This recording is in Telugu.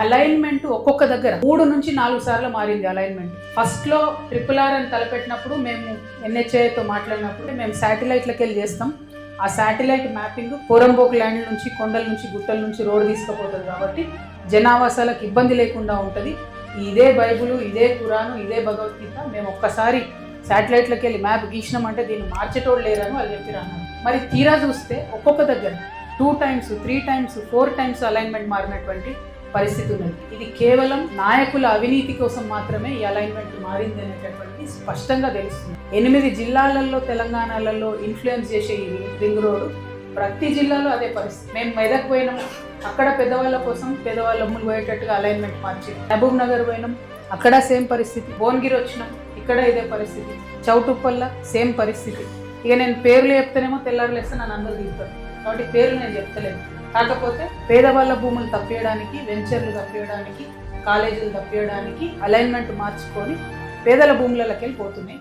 అలైన్మెంట్ ఒక్కొక్క దగ్గర 3 నుంచి 4 సార్లు మారింది అలైన్మెంట్. ఫస్ట్ లో RRR అని తలపెట్టినప్పుడు మేము NHAతో మాట్లాడినప్పుడు మేము శాటిలైట్లకి వెళ్ళి చేస్తాం. ఆ శాటిలైట్ మ్యాపింగ్ పోరంబోక్ ల్యాండ్ నుంచి, కొండల నుంచి, గుట్టల నుంచి రోడ్డు తీసుకుపోతుంది కాబట్టి జనావాసాలకు ఇబ్బంది లేకుండా ఉంటుంది. ఇదే బైబుల్, ఇదే ఖురాను, ఇదే భగవద్గీత మేము ఒక్కసారి శాటిలైట్లకి వెళ్ళి మ్యాప్ గీసినామంటే దీన్ని మార్చేటోళ్ళు లేరని వాళ్ళు చెప్పిరన్నారు. మరి తీరా చూస్తే ఒక్కొక్క దగ్గర 2 times, 3 times, 4 times అలైన్మెంట్ మారినటువంటి పరిస్థితి ఉన్నది. ఇది కేవలం నాయకుల అవినీతి కోసం మాత్రమే ఈ అలైన్మెంట్ మారింది అనేటటువంటి స్పష్టంగా తెలుస్తుంది. 8 జిల్లాలలో తెలంగాణలలో ఇన్ఫ్లుయెన్స్ చేసే ఈ రింగ్ రోడ్డు ప్రతి జిల్లాలో అదే పరిస్థితి. మేము మెదక్ పోయినాము, అక్కడ పెద్దవాళ్ళ కోసం పేదవాళ్ళ అమ్ములు పోయేటట్టుగా అలైన్మెంట్ మార్చి, మహబూబ్ నగర్ పోయినాం, అక్కడ సేమ్ పరిస్థితి. భువనగిరి వచ్చినాం, ఇక్కడ ఇదే పరిస్థితి. చౌటుప్పల్ల సేమ్ పరిస్థితి. ఇక నేను పేర్లు చెప్తేనేమో తెల్లారులేస్తే నన్ను అందరూ దిగుతారు కాబట్టి పేర్లు నేను చెప్తలేను. కాకపోతే పేదవాళ్ళ భూములు తప్పేయడానికి, వెంచర్లు తప్పేయడానికి, కాలేజీలు తప్పేయడానికి అలైన్మెంట్ మార్చుకొని పేదల భూములకి వెళ్ళిపోతున్నాయి.